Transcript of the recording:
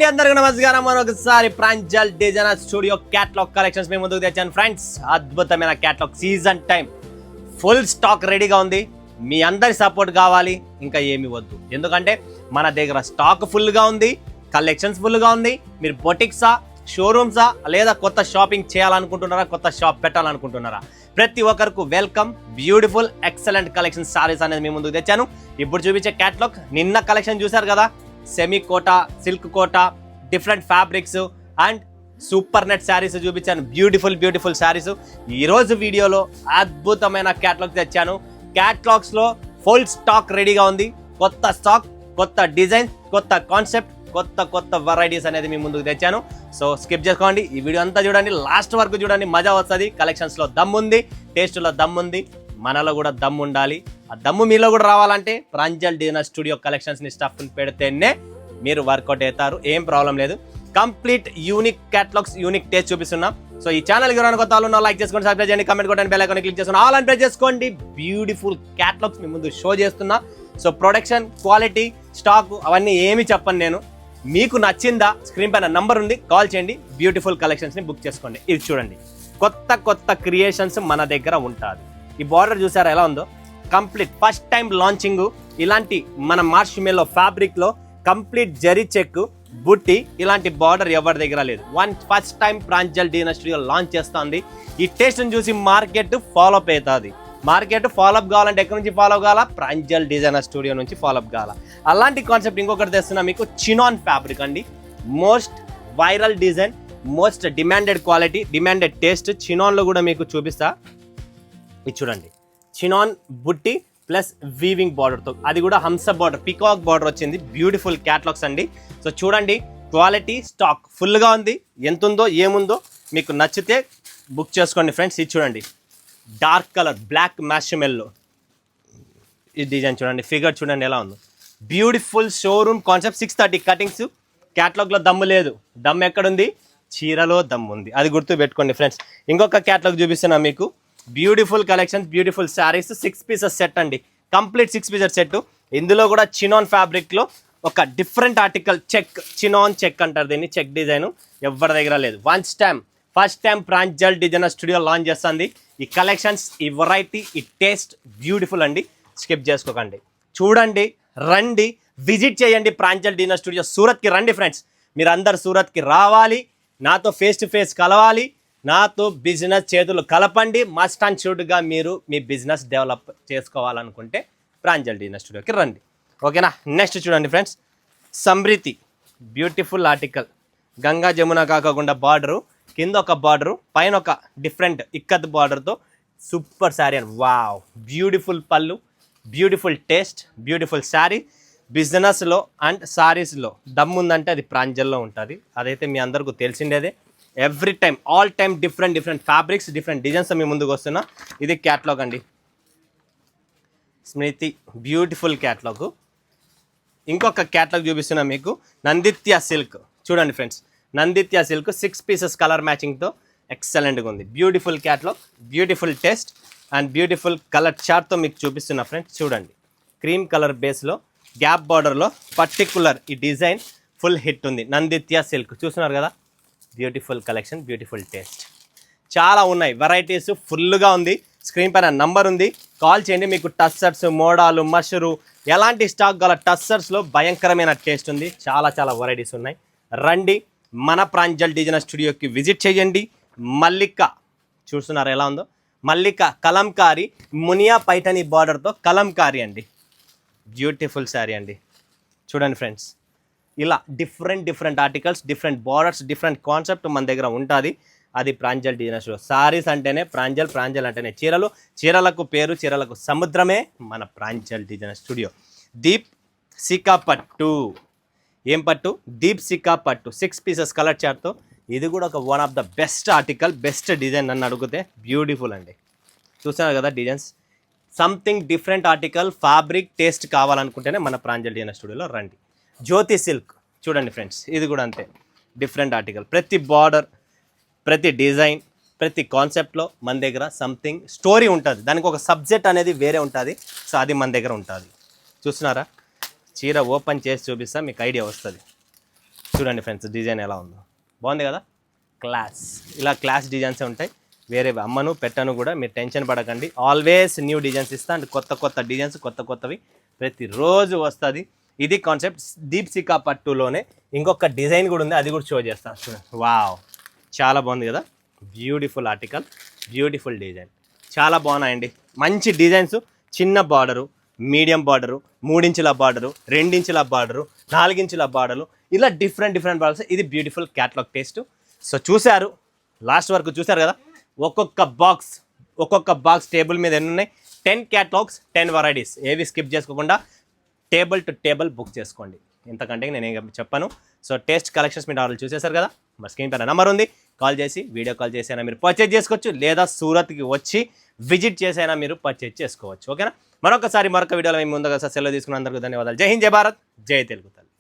అండి, అందరికీ నమస్కారం. మరొకసారి Pranjal designer studio catalogue collections మీ ముందుకు తెచ్చాను ఫ్రెండ్స్. అద్భుతమైన catalogue, season time full stock రెడీగా ఉంది. మీ అందరి సపోర్ట్ కావాలి, ఇంకా ఏమి వద్దు. ఎందుకంటే మన దగ్గర స్టాక్ ఫుల్గా ఉంది, కలెక్షన్స్ ఫుల్గా ఉంది. మీరు బొటిక్సా, షోరూమ్సా, లేదా కొత్త షాపింగ్ చేయాలనుకుంటున్నారా, కొత్త షాప్ పెట్టాలనుకుంటున్నారా, ప్రతి ఒక్కరికి welcome. Beautiful excellent collection saris అనేది మీ ముందుకు తెచ్చాను. ఇప్పుడు చూపించే క్యాటలాగ్, నిన్న కలెక్షన్ చూసారు కదా, semi Kota, silk Kota, different fabrics and super net saris చూపించాను. బ్యూటిఫుల్ శారీస్. ఈరోజు వీడియోలో అద్భుతమైన క్యాటలాగ్ తెచ్చాను. క్యాటలాగ్స్ లో ఫుల్ స్టాక్ రెడీగా ఉంది. కొత్త స్టాక్, కొత్త డిజైన్, కొత్త కాన్సెప్ట్, కొత్త వెరైటీస్ అనేది మీ ముందుకు తెచ్చాను. సో స్కిప్ చేసుకోండి, ఈ వీడియో అంతా చూడండి, లాస్ట్ వరకు చూడండి, మజా వస్తుంది. కలెక్షన్స్ లో దమ్ముంది, టేస్ట్ లో దమ్ముంది, మనలో కూడా దమ్ము ఉండాలి. ఆ దమ్ము మీలో కూడా రావాలంటే ప్రాంజల్ డిజైనర్ స్టూడియో కలెక్షన్స్ ని స్టఫ్ పెడితేనే మీరు వర్కౌట్ అవుతారు. ఏం ప్రాబ్లం లేదు. Complete unique catalogues, unique taste చూపిస్తున్నాం. సో ఈ ఛానల్ ఎవరైనా కొత్త వాళ్ళు లైక్ చేసుకోండి, సబ్స్క్రైబ్ చేయండి, కమెంట్ కొట్టండి, బెల్ ఐకాన్ క్లిక్ చేసుకోండి, ఆల్ అని ప్రెస్ చేసుకోండి. బ్యూటిఫుల్ క్యాటలాగ్స్ మీ ముందు షో చేస్తున్నా. సో ప్రొడక్షన్, క్వాలిటీ, స్టాక్ అవన్నీ ఏమి చెప్పను నేను. మీకు నచ్చిందా, స్క్రీన్ పైన నంబర్ ఉంది, కాల్ చేయండి. బ్యూటిఫుల్ కలెక్షన్స్ ని బుక్ చేసుకోండి. ఇది చూడండి, కొత్త క్రియేషన్స్ మన దగ్గర ఉంటుంది. ఈ బార్డర్ చూసారా ఎలా ఉందో, కంప్లీట్ ఫస్ట్ టైం లాంచింగ్. ఇలాంటి మన మార్ష్ మెల్లో ఫ్యాబ్రిక్ లో కంప్లీట్ జరీ చెక్ బుట్టి, ఇలాంటి బార్డర్ ఎవరి దగ్గర లేదు. First time Pranjal designer studio launch చేస్తుంది. ఈ టేస్ట్ చూసి మార్కెట్ ఫాలో అప్ అవుతుంది. మార్కెట్ ఫాలో అప్ కావాలంటే ఎక్కడి నుంచి ఫాలో కావాలా, ప్రాంజల్ డిజైనర్ స్టూడియో నుంచి ఫాలో అప్ కావాలా. అలాంటి కాన్సెప్ట్ ఇంకొకటి తెస్తున్నా మీకు. చినాన్ ఫ్యాబ్రిక్ అండి, most viral design, most demanded quality, demanded taste. Chinon లో కూడా మీకు చూపిస్తా. ఇది చూడండి, చినాన్ బుట్టి ప్లస్ వీవింగ్ బార్డర్తో, అది కూడా హంస బార్డర్, పికాక్ బార్డర్ వచ్చింది. బ్యూటిఫుల్ క్యాటలాగ్స్ అండి. సో చూడండి, క్వాలిటీ, స్టాక్ ఫుల్గా ఉంది. ఎంత ఉందో ఏముందో మీకు నచ్చితే బుక్ చేసుకోండి ఫ్రెండ్స్. ఇది చూడండి, డార్క్ కలర్ బ్లాక్ మ్యాష్మెల్లో ఈ డిజైన్ చూడండి, ఫిగర్ చూడండి ఎలా ఉందో. Beautiful showroom concept. 630 కటింగ్స్. క్యాటలాగ్లో దమ్ము లేదు, దమ్ము ఎక్కడుంది, చీరలో దమ్ము ఉంది, అది గుర్తు పెట్టుకోండి ఫ్రెండ్స్. ఇంకొక క్యాటలాగ్ చూపిస్తున్నా మీకు. Beautiful collection, beautiful saris. 6 pieces set అండి, కంప్లీట్ 6 పీసెస్ సెట్. ఇందులో కూడా చినాన్ ఫ్యాబ్రిక్ లో ఒక different article, check, chinon check అంటారు దీన్ని, చెక్ డిజైన్ ఎవరి దగ్గర లేదు. First time Pranjal designer studio launch చేస్తుంది. ఈ కలెక్షన్స్, ఈ వెరైటీ, ఈ టేస్ట్ బ్యూటిఫుల్ అండి. స్కిప్ చేసుకోకండి, చూడండి, రండి, విజిట్ చేయండి ప్రాంజల్ డిజైనర్ స్టూడియో. సూరత్కి రండి ఫ్రెండ్స్, మీరు అందరు సూరత్కి రావాలి, నాతో ఫేస్ టు ఫేస్ కలవాలి, నాతో బిజినెస్ చేతులు కలపండి. మస్ట్ అండ్ షుడ్గా మీరు మీ బిజినెస్ డెవలప్ చేసుకోవాలనుకుంటే ప్రాంజల్ డిజైనర్ స్టూడియోకి రండి, ఓకేనా. నెక్స్ట్ చూడండి friends, Smriti. Beautiful article, Ganga Jamuna కాకుండా బార్డరు, కింద ఒక బార్డరు, పైన ఒక డిఫరెంట్ ఇక్కత్ బార్డర్తో super sari and wow. Beautiful pallu, beautiful taste, beautiful sari. బిజినెస్లో అండ్ శారీస్లో దమ్ముందంటే అది ప్రాంజల్లో ఉంటుంది. అదైతే మీ అందరికీ తెలిసిండేదే. Every time, all time different fabrics, different designs మీ ముందుకు వస్తున్నా. ఇది క్యాటలాగ్ అండి, స్మృతి బ్యూటిఫుల్ క్యాటలాగ్. ఇంకొక క్యాటలాగ్ చూపిస్తున్నా మీకు, నందిత్య సిల్క్. చూడండి friends, Nandithya silk 6 pieces colour మ్యాచింగ్తో ఎక్సలెంట్గా ఉంది. Beautiful catalogue, beautiful taste and beautiful colour చార్ట్తో మీకు చూపిస్తున్నా ఫ్రెండ్స్. చూడండి, క్రీమ్ కలర్ బేస్లో గ్యాప్ బార్డర్లో పర్టికులర్ ఈ డిజైన్ ఫుల్ హిట్ ఉంది. నందిత్య సిల్క్ చూస్తున్నారు కదా, బ్యూటిఫుల్ కలెక్షన్, బ్యూటిఫుల్ టేస్ట్. చాలా ఉన్నాయి, వెరైటీస్ ఫుల్గా ఉంది. స్క్రీన్ పైన నంబర్ ఉంది, కాల్ చేయండి. మీకు టస్సర్స్, మోడాలు, మషరు, ఎలాంటి స్టాక్ గల టస్సర్స్లో భయంకరమైన టేస్ట్ ఉంది. చాలా వెరైటీస్ ఉన్నాయి. రండి, మన ప్రాంజల్ డిజైనర్ స్టూడియోకి విజిట్ చేయండి. మల్లిక చూస్తున్నారు ఎలా ఉందో, మల్లిక కలంకారీ, మునియా పైఠని బార్డర్తో కలంకారీ అండి. బ్యూటిఫుల్ శారీ అండి. చూడండి ఫ్రెండ్స్, ఇలా different articles, different borders, different concept మన దగ్గర ఉంటుంది. అది ప్రాంజల్ డిజైనర్ స్టూడియో. సారీస్ అంటేనే ప్రాంజల్ అంటేనే చీరలు, చీరలకు పేరు, చీరలకు సముద్రమే మన Pranjal designer studio. Deep cica పట్టు. ఏం పట్టు, దీప్ సికా పట్టు. 6 పీసెస్ కలర్ చార్ట్తో, ఇది కూడా ఒక one of the best article, best design నన్ను అడిగితే. బ్యూటిఫుల్ అండి, చూస్తున్నారు కదా designs. Something different article, fabric, taste కావాలనుకుంటేనే మన ప్రాంజల్ డిజైనర్ స్టూడియోలో రండి. జ్యోతి సిల్క్ చూడండి ఫ్రెండ్స్, ఇది కూడా అంతే, డిఫరెంట్ ఆర్టికల్. ప్రతి బార్డర్, ప్రతి డిజైన్, ప్రతి కాన్సెప్ట్లో మన దగ్గర సంథింగ్ స్టోరీ ఉంటుంది. దానికి ఒక సబ్జెక్ట్ అనేది వేరే ఉంటుంది. సో అది మన దగ్గర ఉంటుంది. చూస్తున్నారా, చీర ఓపెన్ చేసి చూపిస్తా, మీకు ఐడియా వస్తుంది. చూడండి ఫ్రెండ్స్ డిజైన్ ఎలా ఉందో, బాగుంది కదా, క్లాస్. ఇలా క్లాస్ డిజైన్సే ఉంటాయి, వేరే అమ్మను పెట్టను కూడా, మీరు టెన్షన్ పడకండి. ఆల్వేస్ న్యూ డిజైన్స్ ఇస్తా అండ్ కొత్త డిజైన్స్ కొత్తవి ప్రతిరోజు వస్తుంది. ఇది కాన్సెప్ట్. దీప్సికా పట్టులోనే ఇంకొక డిజైన్ కూడా ఉంది, అది కూడా షో చేస్తాను చూడండి. వావ్, చాలా బాగుంది కదా, బ్యూటిఫుల్ ఆర్టికల్, బ్యూటిఫుల్ డిజైన్, చాలా బాగున్నాయండి. మంచి డిజైన్స్, చిన్న బార్డరు, మీడియం బార్డరు, 3 ఇంచుల బార్డరు, 2 ఇంచుల బార్డరు, 4 ఇంచుల బార్డరు, ఇలా డిఫరెంట్ బార్డర్స్. ఇది బ్యూటిఫుల్ క్యాటలాగ్ టేస్ట్. సో చూశారు, లాస్ట్ వరకు చూశారు కదా. ఒక్కొక్క బాక్స్ టేబుల్ మీద ఎన్ని ఉన్నాయి, 10 క్యాటలాగ్స్, 10 వెరైటీస్. ఏవి స్కిప్ చేసుకోకుండా టేబుల్ టు టేబుల్ బుక్ చేసుకోండి, ఇంతకంటే నేను చెప్పాను. సో టేస్ట్ కలెక్షన్స్ మీరు ఆర్డర్ చూసేశారు కదా, మరి స్క్రీన్ పైన నెంబర్ ఉంది, కాల్ చేసి వీడియో కాల్ చేసి అయినా మీరు పర్చేజ్ చేసుకోవచ్చు, లేదా సూరత్కి వచ్చి విజిట్ చేసైనా మీరు పర్చేజ్ చేసుకోవచ్చు. ఓకేనా, మరొక వీడియోలో మేము ముందుగా సెలవు తీసుకున్నందుకు ధన్యవాదాలు. జై హింద్, జై భారత్, జై తెలుగు తల్లి.